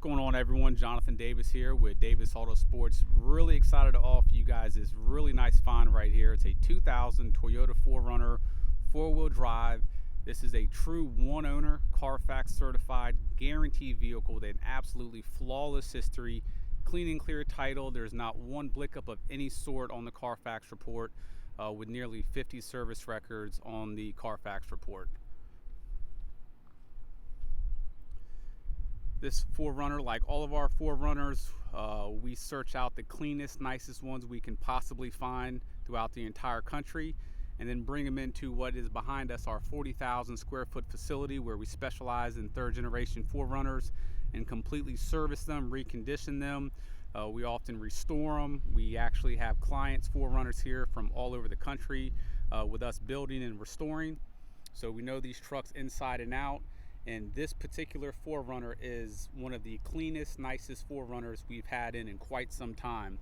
going on, everyone? Jonathan Davis here with Davis AutoSports. Really excited to offer you guys this really nice find right here. It's a 2000 Toyota 4Runner four-wheel drive. This is a true one-owner, Carfax certified, guaranteed vehicle with an absolutely flawless history, clean and clear title. There's not one blick-up of any sort on the Carfax report, with nearly 50 service records on the Carfax report. This 4Runner, like all of our 4Runners, we search out the cleanest, nicest ones we can possibly find throughout the entire country, and then bring them into what is behind us, our 40,000 square foot facility, where we specialize in third generation 4Runners and completely service them, recondition them. We often restore them. We actually have clients, 4Runners here from all over the country, with us building and restoring. So we know these trucks inside and out. And this particular 4Runner is one of the cleanest, nicest 4Runners we've had in quite some time.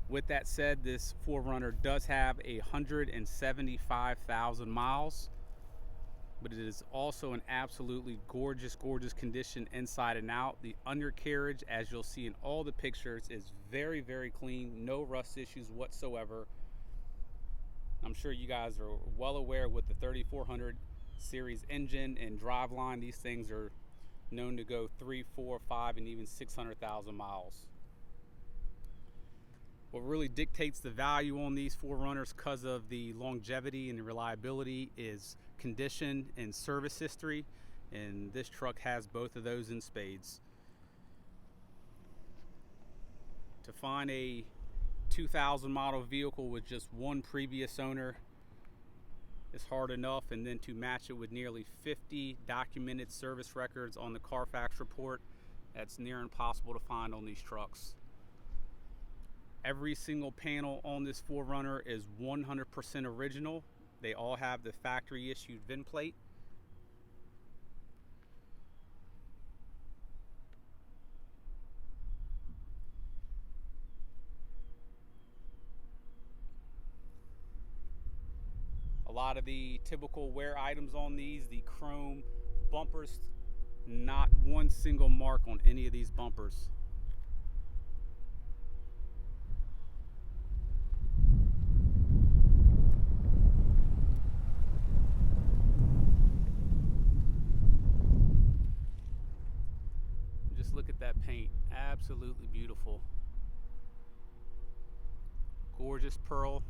With that said, this 4Runner does have 175,000 miles, but it is also an absolutely gorgeous, gorgeous condition inside and out. The undercarriage, as you'll see in all the pictures, is very, very clean. No rust issues whatsoever. I'm sure you guys are well aware with the 3400 series engine and driveline, these things are known to go 3, 4, 5, and even 600,000 miles. What really dictates the value on these 4Runners because of the longevity and the reliability is condition and service history, and this truck has both of those in spades. To find a 2000 model vehicle with just one previous owner is hard enough, and then to match it with nearly 50 documented service records on the Carfax report, that's near impossible to find on these trucks. Every single panel on this 4Runner is 100% original. They all have the factory issued Vin plate. A lot of the typical wear items on these, the chrome bumpers, not one single mark on any of these bumpers. Just look at that paint, absolutely beautiful. Gorgeous pearl.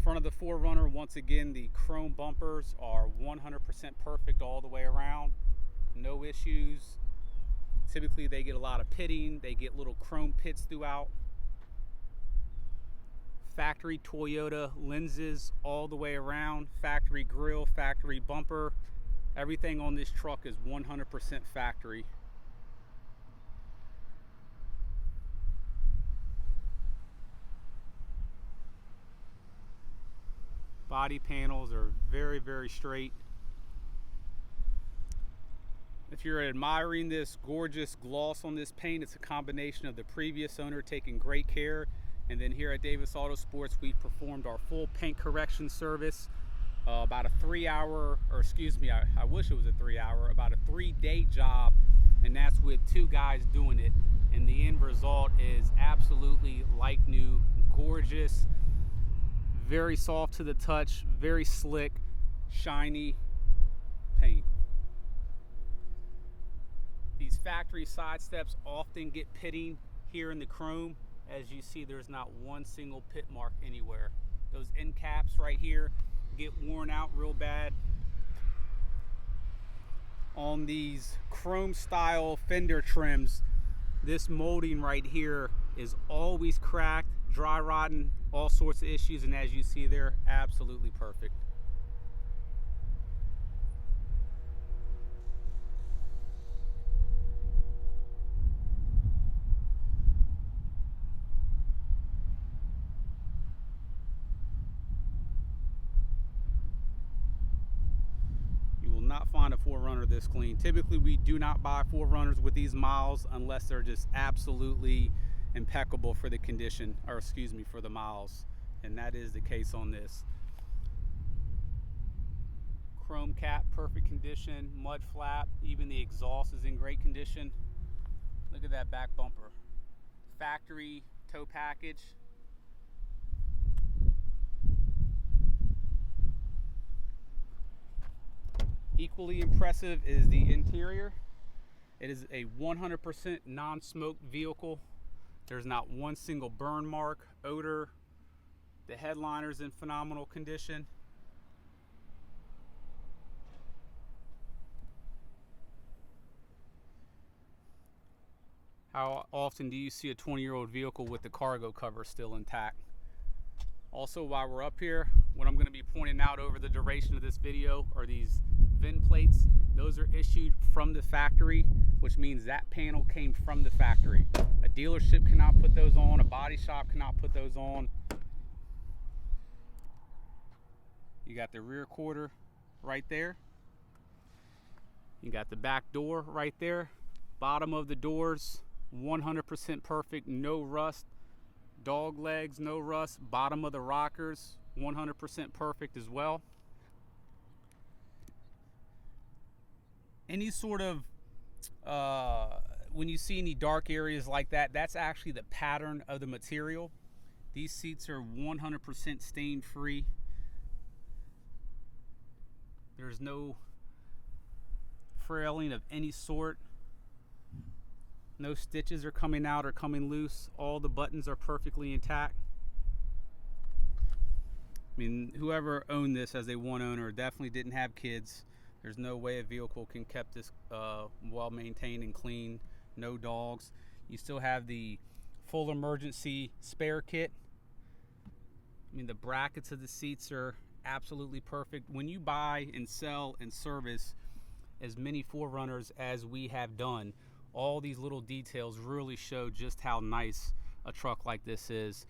Front of the 4Runner, once again, the chrome bumpers are 100% perfect all the way around. No issues. Typically they get a lot of pitting. They get little chrome pits throughout. Factory Toyota lenses all the way around. Factory grille, factory bumper. Everything on this truck is 100% factory. Body panels are very, very straight. If you're admiring this gorgeous gloss on this paint, it's a combination of the previous owner taking great care, and then here at Davis Autosports, we've performed our full paint correction service. About a 3-hour, or excuse me, I wish it was a 3-hour, about a 3-day job, and that's with 2 guys doing it. And the end result is absolutely like new, gorgeous, very soft to the touch, very slick, shiny paint. These factory side steps often get pitting here in the chrome. As you see, there's not one single pit mark anywhere. Those end caps right here get worn out real bad. On these chrome style fender trims, this molding right here is always cracked, dry rotting, all sorts of issues, and as you see, they're absolutely perfect. You will not find a 4Runner this clean. Typically, we do not buy 4Runners with these miles unless they're just absolutely impeccable for the condition, or excuse me, for the miles, and that is the case on this. Chrome cap, perfect condition. Mud flap, even the exhaust is in great condition. Look at that back bumper. Factory tow package. Equally impressive is the interior. It is a 100% non-smoke vehicle. There's not one single burn mark, odor. The headliner's in phenomenal condition. How often do you see a 20-year-old vehicle with the cargo cover still intact? Also, while we're up here, what I'm going to be pointing out over the duration of this video are these Vin plates. Those are issued from the factory, which means that panel came from the factory. A dealership cannot put those on, a body shop cannot put those on. You got the rear quarter right there. You got the back door right there. Bottom of the doors, 100% perfect, no rust. Dog legs, no rust. Bottom of the rockers, 100% perfect as well. Any sort of, when you see any dark areas like that, that's actually the pattern of the material. These seats are 100% stain free. There's no frailing of any sort. No stitches are coming out or coming loose. All the buttons are perfectly intact. I mean, whoever owned this as a one owner definitely didn't have kids. There's no way a vehicle can kept this well maintained and clean. No dogs. You still have the full emergency spare kit. I mean, the brackets of the seats are absolutely perfect. When you buy and sell and service as many 4Runners as we have done, all these little details really show just how nice a truck like this is.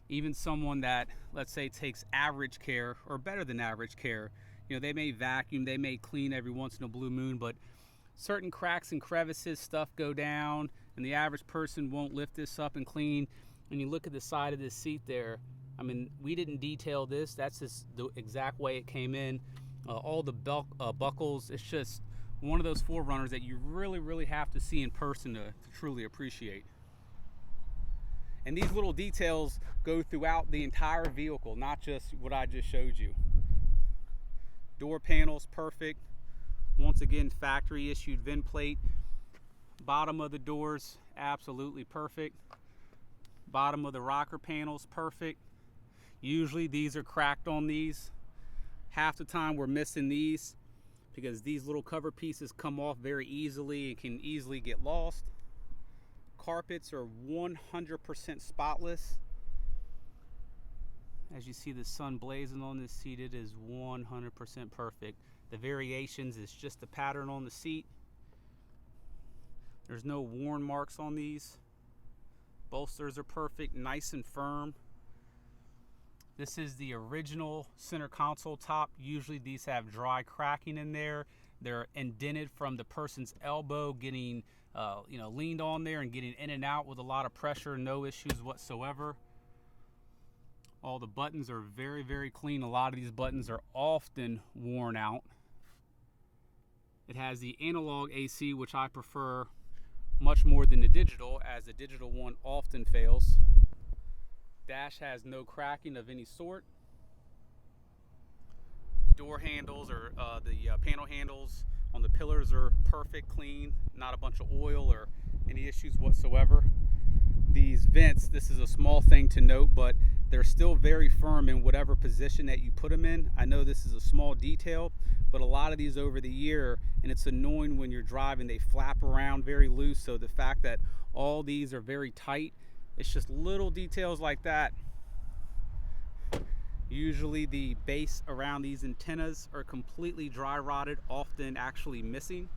Even someone that, let's say, takes average care or better than average care, you know, they may vacuum, they may clean every once in a blue moon, but certain cracks and crevices, stuff go down, and the average person won't lift this up and clean. And you look at the side of this seat there, I mean, we didn't detail this. That's just the exact way it came in. All the buckles, it's just one of those 4Runners that you really have to see in person to truly appreciate. And these little details go throughout the entire vehicle, not just what I just showed you. Door panels, perfect. Once again, factory issued Vin plate. Bottom of the doors, absolutely perfect. Bottom of the rocker panels, perfect. Usually these are cracked on these. Half the time we're missing these because these little cover pieces come off very easily and can easily get lost. Carpets are 100% spotless. As you see the sun blazing on this seat, it is 100% perfect. The variations is just the pattern on the seat. There's no worn marks on these. Bolsters are perfect, nice and firm. This is the original center console top. Usually these have dry cracking in there. They're indented from the person's elbow getting leaned on there and getting in and out with a lot of pressure, no issues whatsoever. All the buttons are very clean. A lot of these buttons are often worn out. It has the analog AC, which I prefer much more than the digital, as the digital one often fails. Dash has no cracking of any sort. Door handles or the panel handles on the pillars are perfect, clean, not a bunch of oil or any issues whatsoever. These vents, this is a small thing to note, but they're still very firm in whatever position that you put them in. I know this is a small detail, but a lot of these over the year, and it's annoying when you're driving, they flap around very loose. So the fact that all these are very tight, it's just little details like that. Usually the base around these antennas are completely dry rotted, often actually missing.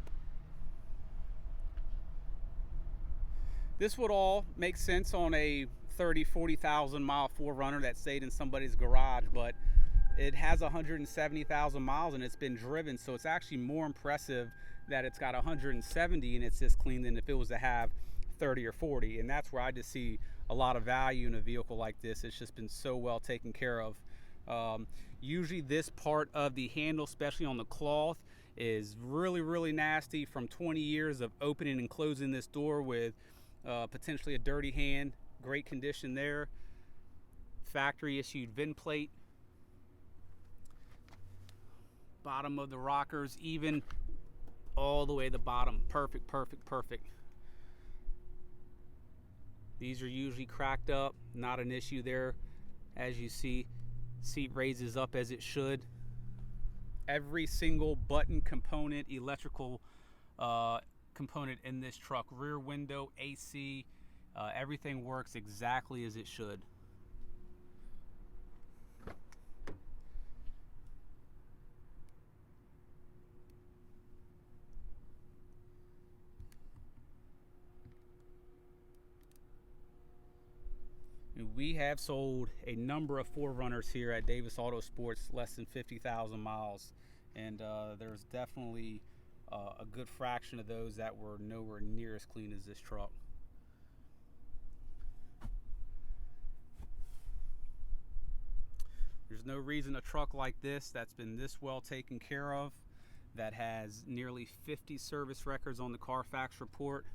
This would all make sense on a 40,000 mile 4Runner that stayed in somebody's garage, but it has 170,000 miles and it's been driven, so it's actually more impressive that it's got 170 and it's this clean than if it was to have 30 or 40. And that's where I just see a lot of value in a vehicle like this. It's just been so well taken care of. Usually this part of the handle, especially on the cloth, is really nasty from 20 years of opening and closing this door with potentially a dirty hand. Great condition there. Factory issued Vin plate. Bottom of the rockers, even all the way to the bottom. Perfect. These are usually cracked up, not an issue there. As you see, seat raises up as it should. Every single button component, electrical component in this truck, rear window, AC, everything works exactly as it should. We have sold a number of 4Runners here at Davis AutoSports, less than 50,000 miles, and there's definitely a good fraction of those that were nowhere near as clean as this truck. There's no reason a truck like this that's been this well taken care of, that has nearly 50 service records on the Carfax report,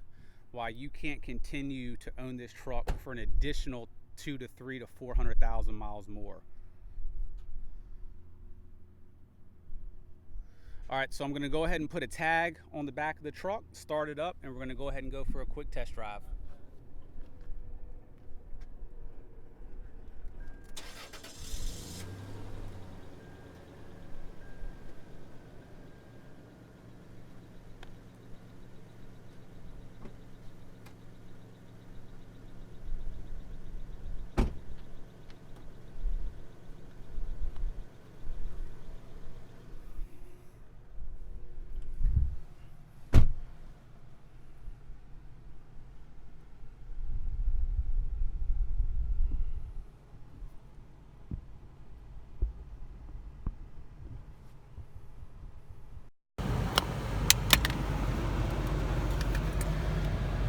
why you can't continue to own this truck for an additional 200 to 300 to 400,000 miles more. All right, so I'm going to go ahead and put a tag on the back of the truck, start it up, and we're going to go ahead and go for a quick test drive.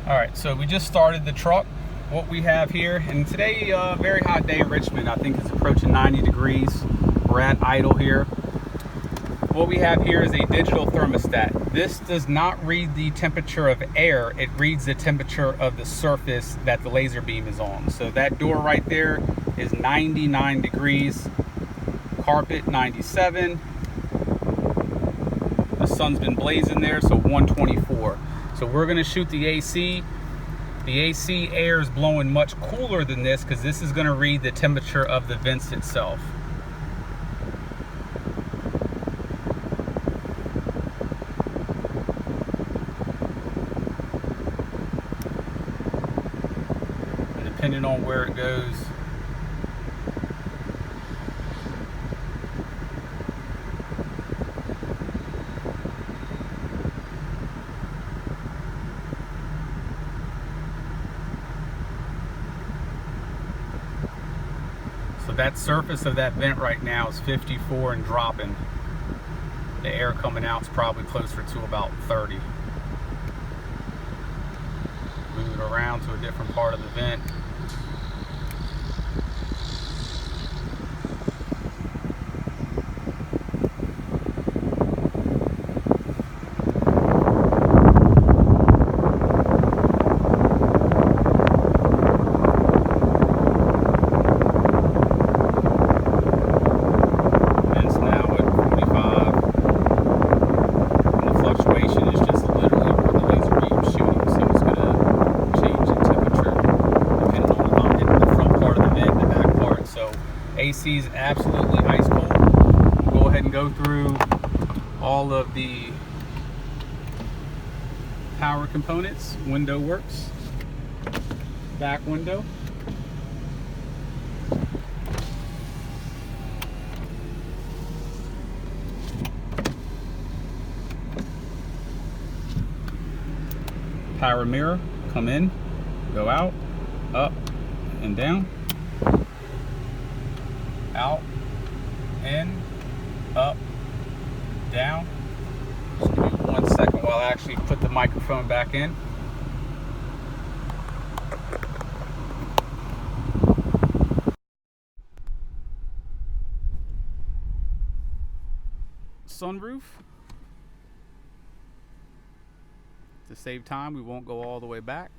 All right, so we just started the truck. What we have here, and today, very hot day in Richmond. I think it's approaching 90 degrees. We're at idle here. What we have here is a digital thermostat. This does not read the temperature of air, it reads the temperature of the surface that the laser beam is on. So that door right there is 99 degrees, carpet 97. The sun's been blazing there, so 124. So we're gonna shoot the AC. The AC air is blowing much cooler than this because this is gonna read the temperature of the vents itself. And depending on where it goes, that surface of that vent right now is 54 and dropping. The air coming out is probably closer to about 30. Move it around to a different part of the vent. AC is absolutely ice cold. We'll go ahead and go through all of the power components. Window works, back window, power mirror, come in, go out, up and down, out, in, up, down. Just give me 1 second while I actually put the microphone back in. sunroof. To save time, we won't go all the way back.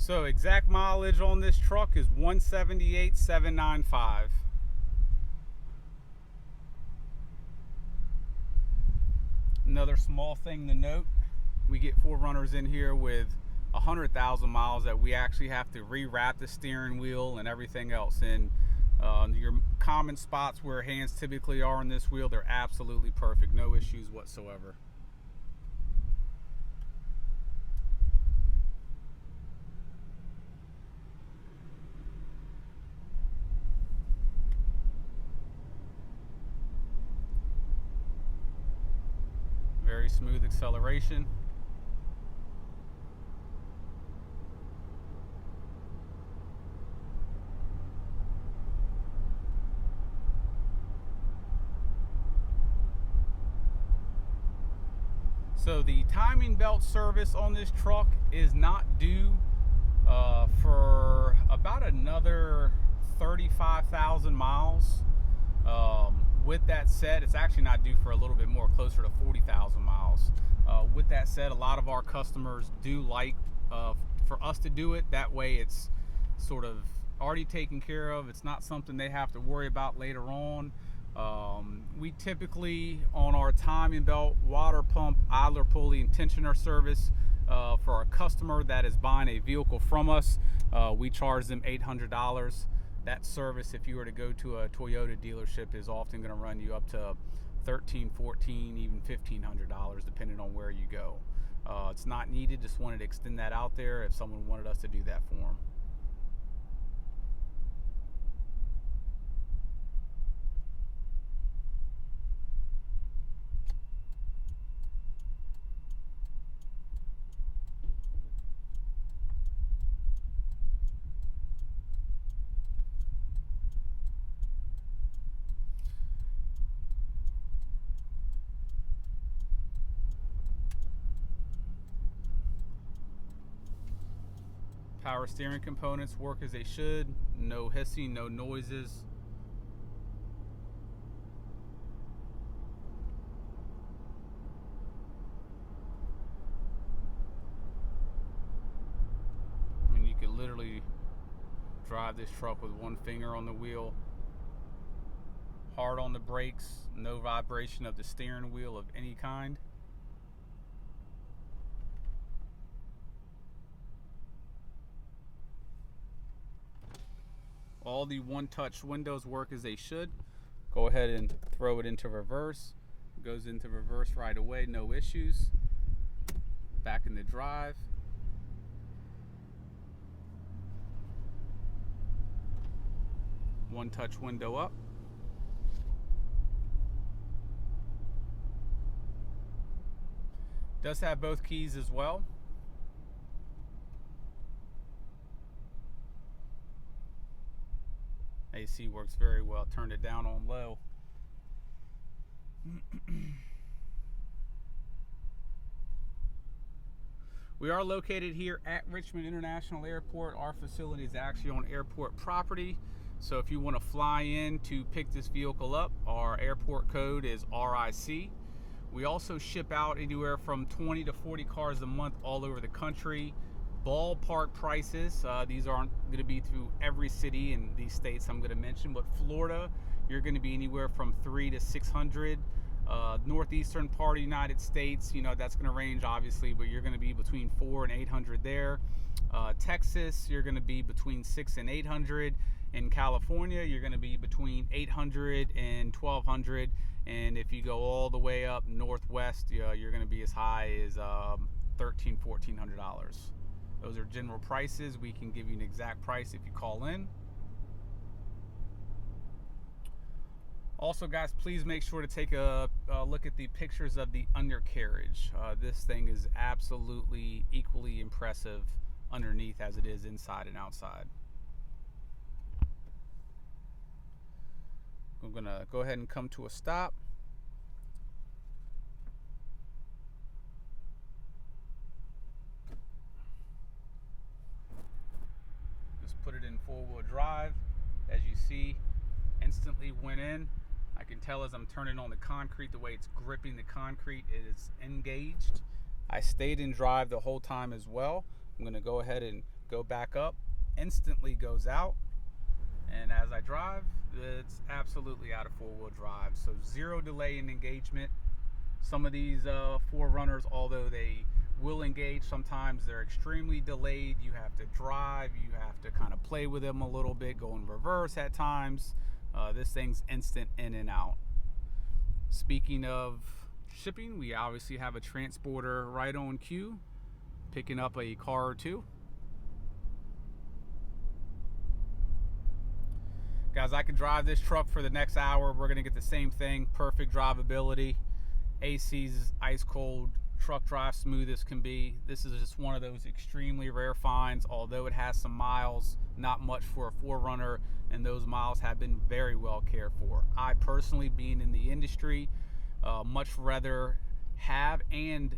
So exact mileage on this truck is 178,795. Another small thing to note, we get 4Runners in here with 100,000 miles that we actually have to rewrap the steering wheel and everything else. And your common spots where hands typically are on this wheel, they're absolutely perfect, no issues whatsoever. Very smooth acceleration. So the timing belt service on this truck is not due for about another 35,000 miles. With that said, it's actually not due for a little bit more, closer to 40,000 miles. With that said, a lot of our customers do like for us to do it. That way it's sort of already taken care of. It's not something they have to worry about later on. We typically, on our timing belt, water pump, idler pulley, and tensioner service, for a customer that is buying a vehicle from us, we charge them $800. That service, if you were to go to a Toyota dealership, is often going to run you up to $1,300, $1,400, even $1,500, depending on where you go. It's not needed, just wanted to extend that out there if someone wanted us to do that for them. Power steering components work as they should. No hissing, no noises. I mean, you could literally drive this truck with one finger on the wheel. Hard on the brakes, no vibration of the steering wheel of any kind. All the one-touch windows work as they should. Go ahead and throw it into reverse. It goes into reverse right away, no issues. Back in the drive. One-touch window up. Does have both keys as well. AC works very well. Turned it down on low. We are located here at Richmond International Airport. Our facility is actually on airport property. So if you want to fly in to pick this vehicle up, our airport code is RIC. We also ship out anywhere from 20 to 40 cars a month all over the country. Ballpark prices, these aren't going to be through every city in these states I'm going to mention, but Florida, you're going to be anywhere from 300 to 600. Northeastern part of the United States, you know, that's going to range obviously, but you're going to be between 400 and 800 there. Texas, you're going to be between 600 and 800. In California, you're going to be between 800 and 1200. And if you go all the way up northwest, you're going to be as high as $1,300, $1,400. Those are general prices. We can give you an exact price if you call in. Also, guys, please make sure to take a look at the pictures of the undercarriage. This thing is absolutely equally impressive underneath as it is inside and outside. I'm gonna go ahead and come to a stop. Just put it in 4-wheel drive. As you see, instantly went in. I can tell as I'm turning on the concrete, the way it's gripping the concrete, it is engaged. I stayed in drive the whole time as well. I'm gonna go ahead and go back up. Instantly goes out. And as I drive, it's absolutely out of 4-wheel drive. So 0 delay in engagement. Some of these 4Runners, although they will engage, sometimes they're extremely delayed. You have to drive, you have to kind of play with them a little bit, go in reverse at times. This thing's instant in and out. Speaking of shipping, we obviously have a transporter right on cue, picking up a car or two. Guys, I could drive this truck for the next hour. We're gonna get the same thing, perfect drivability. AC's ice cold, truck drive smooth as can be. This is just one of those extremely rare finds. Although it has some miles, not much for a 4Runner, and those miles have been very well cared for. I personally, being in the industry, much rather have and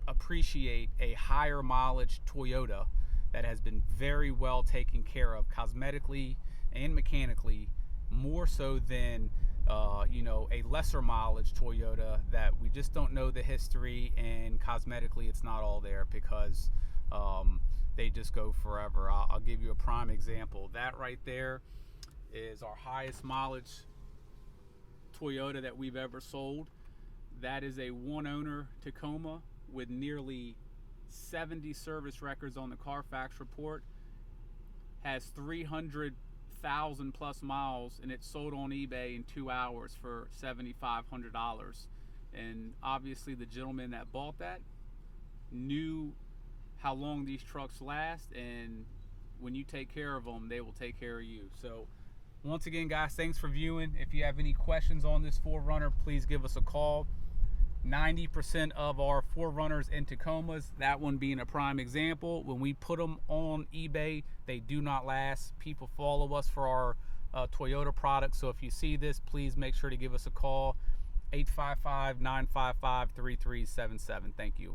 appreciate a higher mileage Toyota that has been very well taken care of cosmetically and mechanically, more so than a lesser mileage Toyota that we just don't know the history, and cosmetically it's not all there because they just go forever. I'll give you a prime example. That right there is our highest mileage Toyota that we've ever sold. That is a 1-owner Tacoma with nearly 70 service records on the Carfax report. Has 300,000 plus miles, and it's sold on eBay in 2 hours for $7,500. And obviously the gentleman that bought that knew how long these trucks last, and when you take care of them, they will take care of you. So once again, guys, thanks for viewing. If you have any questions on this 4Runner, please give us a call. 90% of our 4Runners in Tacomas, that one being a prime example, when we put them on eBay, they do not last. People follow us for our Toyota products. So if you see this, please make sure to give us a call. 855-955-3377. Thank you.